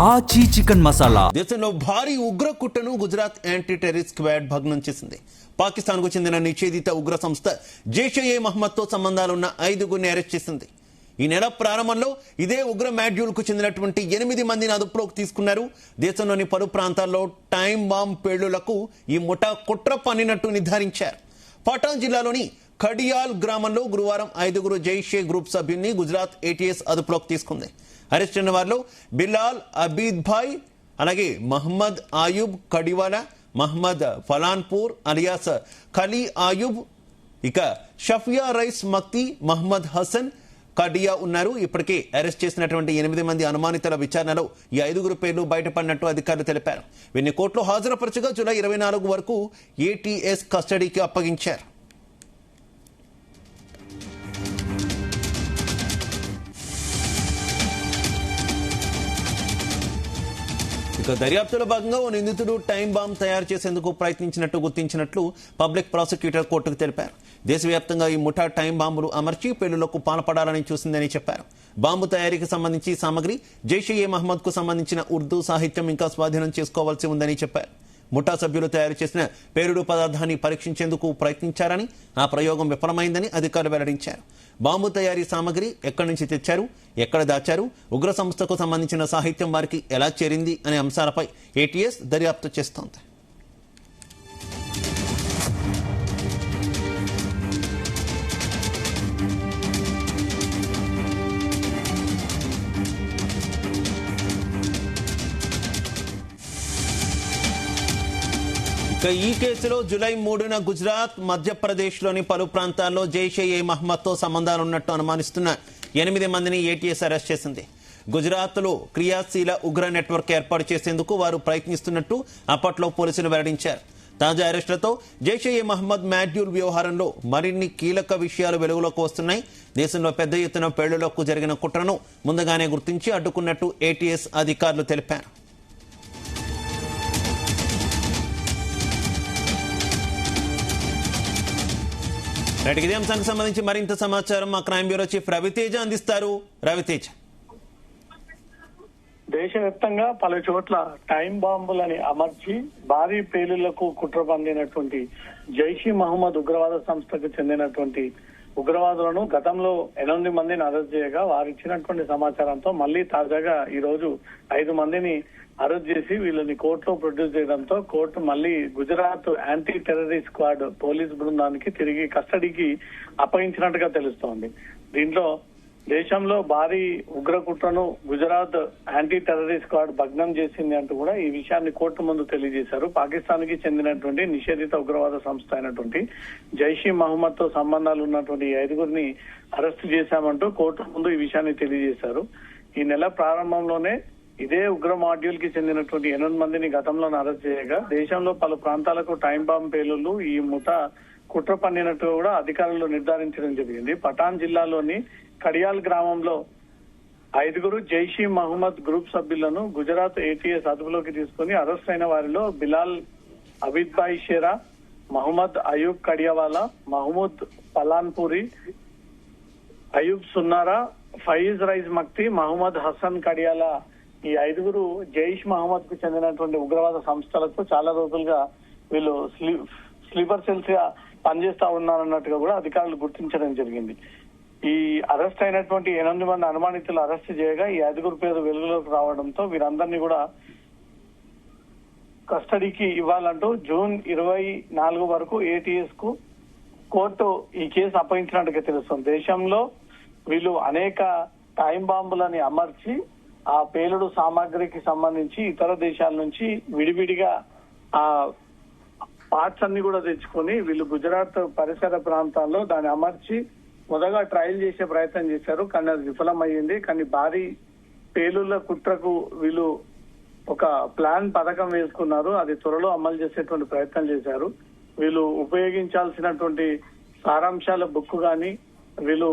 ఆచి చికెన్ మసాలా. దేశంలో భారీ ఉగ్ర కుట్రను గుజరాత్ యాంటీ టెర్రరిస్ట్ స్క్వాడ్ భగ్నం చేసింది. పాకిస్తాన్ కు చెందిన నిషేధిత ఉగ్ర సంస్థ జైషే మహమ్మద్ తో సంబంధాలున్న 5గురిని అరెస్ట్ చేసింది. ఈ నెల ప్రారంభంలో ఇదే ఉగ్ర మాడ్యూల్ కు చెందినటువంటి 8 మందిని అదుపులోకి తీసుకున్నారు. దేశంలోని పలు ప్రాంతాల్లో టైం బాంబ్ పేలుళ్లకు ఈ ముఠా కుట్ర పన్నినట్టు నిర్ధారించారు. పటాన్ జిల్లాలోని ఖడియాల్ గ్రామంలో గురువారం 5గురు జైషే గ్రూప్ సభ్యుల్ని గుజరాత్ ఏటీఎస్ అదుపులోకి తీసుకుంది. అరెస్ట్ అయిన వారిలో బిలాల్ అబీద్ భాయ్, అలాగే మహమ్మద్ ఆయుబ్ కడివాలా, మహమ్మద్ ఫలాన్పూర్ అలియాస్ ఖలీ ఆయుబ్, ఇక షఫియా రైస్ మక్తి, మహమ్మద్ హసన్ కడియా ఉన్నారు. ఇప్పటికే అరెస్ట్ చేసినటువంటి 8 మంది అనుమానితుల విచారణలో ఈ 5గురు పేర్లు బయటపడినట్టు అధికారులు తెలిపారు. వీరిని కోర్టులో హాజరుపరచగా జూలై 24 వరకు ఏటీఎస్ కస్టడీకి అప్పగించారు. ఇక దర్యాప్తులో భాగంగా ఓ నిందితుడు టైం బాంబ్ తయారు చేసేందుకు ప్రయత్నించినట్టు గుర్తించినట్లు పబ్లిక్ ప్రాసిక్యూటర్ కోర్టుకు తెలిపారు. దేశవ్యాప్తంగా ఈ ముఠా టైం బాంబులు అమర్చి పేలుళ్లకు పాల్పడాలని చూసిందని చెప్పారు. బాంబు తయారీకి సంబంధించి సామగ్రి జైషే మహమ్మద్ కు సంబంధించిన ఉర్దూ సాహిత్యం ఇంకా స్వాధీనం చేసుకోవాల్సి ఉందని చెప్పారు. ముఠా సభ్యులు తయారు చేసిన పేలుడు పదార్థాన్ని పరీక్షించేందుకు ప్రయత్నించారని, ఆ ప్రయోగం విఫలమైందని అధికారులు వెల్లడించారు. బాంబు తయారీ సామగ్రి ఎక్కడి నుంచి తెచ్చారు, ఎక్కడ దాచారు, ఉగ్ర సంస్థకు సంబంధించిన సాహిత్యం వారికి ఎలా చేరింది అనే అంశాలపై ఏటీఎస్ దర్యాప్తు చేస్తోంది. ఇక ఈ కేసులో జూలై 3న గుజరాత్, మధ్యప్రదేశ్లోని పలు ప్రాంతాల్లో జైషే మహమ్మద్తో సంబంధాలున్నట్టు అనుమానిస్తున్న 8 మందిని ఏటీఎస్ అరెస్ట్ చేసింది. గుజరాత్లో క్రియాశీల ఉగ్ర నెట్వర్క్ ఏర్పాటు చేసేందుకు వారు ప్రయత్నిస్తున్నట్టు అప్పట్లో పోలీసులు వెల్లడించారు. తాజా అరెస్టులతో జైషే మహమ్మద్ మాడ్యూల్ వ్యవహారంలో మరిన్ని కీలక విషయాలు వెలుగులోకి వస్తున్నాయి. దేశంలో పెద్ద ఎత్తున పేలుళ్లకు జరిగిన కుట్రను ముందుగానే గుర్తించి అడ్డుకున్నట్టు ఏటీఎస్ అధికారులు తెలిపారు. ఇదే అంశానికి సంబంధించి మరింత సమాచారం మా క్రైమ్ బ్యూరో చీఫ్ రవితేజ అందిస్తారు. రవితేజ, దేశవ్యాప్తంగా పలు చోట్ల టైం బాంబులని అమర్చి భారీ పేలుళ్లకు కుట్ర పండినటువంటి జైషే మహమ్మద్ ఉగ్రవాద సంస్థకు చెందినటువంటి ఉగ్రవాదులను గతంలో 8 మందిని అరెస్ట్ చేయగా వారు ఇచ్చినటువంటి సమాచారంతో మళ్లీ తాజాగా ఈ రోజు 5 మందిని అరెస్ట్ చేసి వీళ్ళని కోర్టులో ప్రొడ్యూస్ చేయడంతో కోర్టు మళ్లీ Gujarat anti terrorist squad police బృందానికి తిరిగి కస్టడీకి అప్పగించినట్టుగా తెలుస్తోంది. దీంట్లో దేశంలో భారీ ఉగ్ర కుట్రను గుజరాత్ యాంటీ టెర్రరిస్ట్ స్క్వాడ్ భగ్నం చేసింది అంటూ కూడా ఈ విషయాన్ని కోర్టు ముందు తెలియజేశారు. పాకిస్తాన్ కి చెందినటువంటి నిషేధిత ఉగ్రవాద సంస్థ అయినటువంటి జైషే మహమ్మద్ తో సంబంధాలు ఉన్నటువంటి 5గురిని అరెస్ట్ చేశామంటూ కోర్టు ముందు ఈ విషయాన్ని తెలియజేశారు. ఈ నెల ప్రారంభంలోనే ఇదే ఉగ్ర మాడ్యూల్ కి చెందినటువంటి 8 మందిని గతంలో అరెస్ట్ చేయగా దేశంలో పలు ప్రాంతాలకు టైం బాంబ్ పేలుళ్లు ఈ ముఠా కుట్ర పన్నినట్టు కూడా అధికారులు నిర్ధారించడం జరిగింది. పటాన్ జిల్లాలోని ఖడియాల్ గ్రామంలో 5గురు జైషే మహమ్మద్ గ్రూప్ సభ్యులను గుజరాత్ ఏటీఎస్ అదుపులోకి తీసుకుని అరెస్ట్ అయిన వారిలో బిలాల్ అబీద్ భాయ్ షేరా, మహమ్మద్ అయూబ్ కడియావాలా, మహమ్మద్ ఫలాన్పూరి, అయూబ్ సున్నారా, ఫయీజ్ రైజ్ మక్తి, మహమ్మద్ హసన్ కడియాలా ఈ 5గురు జైష్ మహమ్మద్ కు చెందినటువంటి ఉగ్రవాద సంస్థలకు చాలా రోజులుగా వీళ్ళు స్లీపర్ సెల్స్ గా పనిచేస్తా ఉన్నారన్నట్టుగా కూడా అధికారులు గుర్తించడం జరిగింది. ఈ అరెస్ట్ అయినటువంటి 8 మంది అనుమానితులు అరెస్ట్ చేయగా ఈ 5గురు పేరు వెలుగులోకి రావడంతో వీరందరినీ కూడా కస్టడీకి ఇవ్వాలంటూ జూన్ 24 వరకు ఏటీఎస్ కు కోర్టు ఈ కేసు అప్పగించినట్టుగా తెలుస్తుంది. దేశంలో వీళ్ళు అనేక టైం బాంబులని అమర్చి ఆ పేలుడు సామాగ్రికి సంబంధించి ఇతర దేశాల నుంచి విడివిడిగా ఆ పార్ట్స్ అన్ని కూడా తెచ్చుకొని వీళ్ళు గుజరాత్ పరిసర ప్రాంతాల్లో దాన్ని అమర్చి మొదగా ట్రయల్ చేసే ప్రయత్నం చేశారు. కానీ అది విఫలమయ్యింది. కానీ భారీ పేలుళ్ల కుట్రకు వీళ్ళు ఒక ప్లాన్ పథకం వేసుకున్నారు. అది త్వరలో అమలు చేసేటువంటి ప్రయత్నం చేశారు. వీళ్ళు ఉపయోగించాల్సినటువంటి సారాంశాల బుక్ గాని వీళ్ళు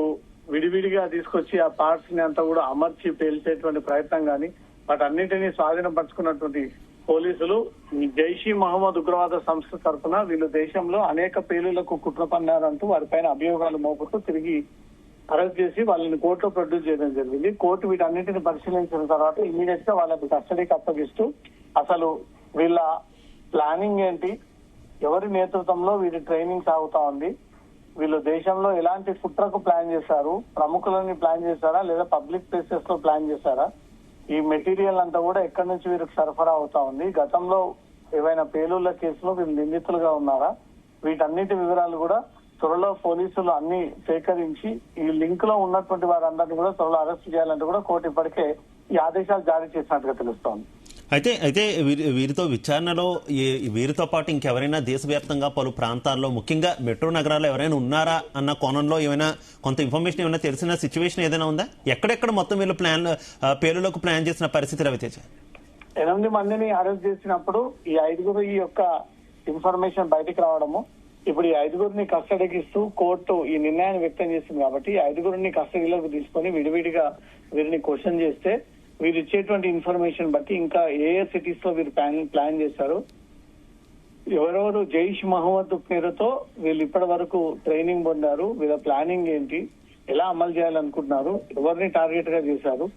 విడివిడిగా తీసుకొచ్చి ఆ పార్ట్స్ ని అంతా కూడా అమర్చి పేల్చేటువంటి ప్రయత్నం గాని వాటన్నిటినీ స్వాధీనపరుచుకున్నటువంటి పోలీసులు జైషే మహమ్మద్ ఉగ్రవాద సంస్థ తరఫున వీళ్ళు దేశంలో అనేక పేలుళ్లకు కుట్ర పన్నారంటూ వారిపైన అభియోగాలు మోపుతూ తిరిగి అరెస్ట్ చేసి వాళ్ళని కోర్టులో ప్రొడ్యూస్ చేయడం జరిగింది. కోర్టు వీటన్నిటిని పరిశీలించిన తర్వాత ఇమీడియట్ గా వాళ్ళకి కస్టడీకి అప్పగిస్తూ అసలు వీళ్ళ ప్లానింగ్ ఏంటి, ఎవరి నేతృత్వంలో వీరి ట్రైనింగ్ సాగుతా ఉంది, వీళ్ళు దేశంలో ఎలాంటి కుట్రకు ప్లాన్ చేశారు, ప్రముఖులని ప్లాన్ చేశారా లేదా పబ్లిక్ ప్లేసెస్ లో ప్లాన్ చేశారా, ఈ మెటీరియల్ అంతా కూడా ఎక్కడి నుంచి వీరికి సరఫరా అవుతా ఉంది, గతంలో ఏవైనా పేలుళ్ల కేసులో వీళ్ళు నిందితులుగా ఉన్నారా, వీటన్నిటి వివరాలు కూడా త్వరలో పోలీసులు అన్ని సేకరించి ఈ లింక్ లో ఉన్నటువంటి వారందరినీ కూడా త్వరలో అరెస్ట్ చేయాలంటూ కూడా కోర్టు ఇప్పటికే ఈ ఆదేశాలు జారీ చేసినట్టుగా తెలుస్తోంది. అయితే వీరితో విచారణలో వీరితో పాటు ఇంకెవరైనా దేశవ్యాప్తంగా పలు ప్రాంతాల్లో ముఖ్యంగా మెట్రో నగరాల్లో ఎవరైనా ఉన్నారా అన్న కోణంలో ఏమైనా కొంత ఇన్ఫర్మేషన్ ఏమైనా తెలిసిన సిచ్యువేషన్ ఏదైనా ఉందా? ఎక్కడెక్కడ మొత్తం వీళ్ళు పేలులకు ప్లాన్ చేసిన పరిస్థితి రవితేజ? 8 మందిని అరెస్ట్ చేసినప్పుడు ఈ 5 ఈ యొక్క ఇన్ఫర్మేషన్ బయటికి రావడము, ఇప్పుడు ఈ 5 కస్టడీకి ఇస్తూ కోర్టు ఈ నిర్ణయాన్ని వ్యక్తం చేసింది కాబట్టి ఈ 5 కస్టడీలోకి తీసుకొని విడివిడిగా వీరిని క్వశ్చన్ చేస్తే వీరు ఇచ్చేటువంటి ఇన్ఫర్మేషన్ బట్టి ఇంకా ఏ సిటీస్ లో వీరు ప్లాన్ చేశారు, ఎవరెవరు జైష్ మహమ్మద్ పేరుతో వీళ్ళు ఇప్పటి వరకు ట్రైనింగ్ పొందారు, వీళ్ళ ప్లానింగ్ ఏంటి, ఎలా అమలు చేయాలనుకుంటున్నారు, ఎవరిని టార్గెట్ గా చేశారు,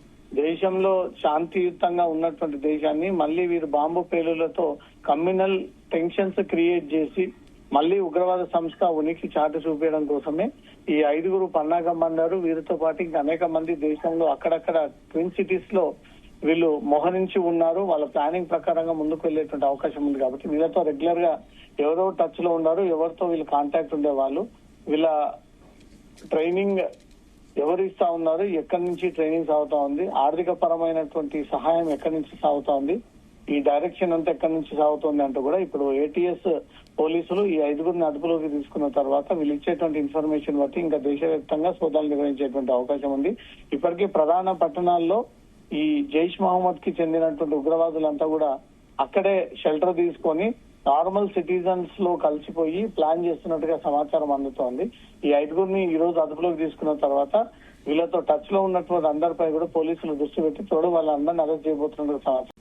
దేశంలో శాంతియుతంగా ఉన్నటువంటి దేశాన్ని మళ్ళీ వీరు బాంబు పేలులతో కమ్యూనల్ టెన్షన్స్ క్రియేట్ చేసి మళ్ళీ ఉగ్రవాద సంస్థ ఉనికి చాటు చూపించడం కోసమే ఈ 5 పన్నాగం అన్నారు. వీరితో పాటు ఇంకా అనేక మంది దేశంలో అక్కడక్కడ ట్విన్ సిటీస్ లో వీళ్ళు మోహరించి ఉన్నారు. వాళ్ళ ప్లానింగ్ ప్రకారంగా ముందుకు వెళ్లేటువంటి అవకాశం ఉంది కాబట్టి వీళ్ళతో రెగ్యులర్ గా ఎవరో టచ్ లో ఉన్నారు, ఎవరితో వీళ్ళు కాంటాక్ట్ ఉండేవాళ్ళు, వీళ్ళ ట్రైనింగ్ ఎవరు ఇస్తా ఉన్నారు, ఎక్కడి నుంచి ట్రైనింగ్ సాగుతా ఉంది, ఆర్థిక పరమైనటువంటి సహాయం ఎక్కడి నుంచి సాగుతా ఉంది, ఈ డైరెక్షన్ అంతా ఎక్కడి నుంచి సాగుతుంది అంటూ కూడా ఇప్పుడు ఏటీఎస్ పోలీసులు ఈ 5 అదుపులోకి తీసుకున్న తర్వాత వీళ్ళు ఇచ్చేటువంటి ఇన్ఫర్మేషన్ బట్టి ఇంకా దేశవ్యాప్తంగా సోదాలు నిర్వహించేటువంటి అవకాశం ఉంది. ఇప్పటికే ప్రధాన పట్టణాల్లో ఈ జైష్ మహమ్మద్ కి చెందినటువంటి ఉగ్రవాదులంతా కూడా అక్కడే షెల్టర్ తీసుకొని నార్మల్ సిటిజన్స్ లో కలిసిపోయి ప్లాన్ చేస్తున్నట్టుగా సమాచారం అందుతోంది. ఈ 5 ఈ రోజు అదుపులోకి తీసుకున్న తర్వాత వీళ్ళతో టచ్ లో ఉన్నటువంటి అందరిపై కూడా పోలీసులు దృష్టి పెట్టి తోడు వాళ్ళందరినీ అరెస్ట్ చేయబోతున్నట్టు సమాచారం.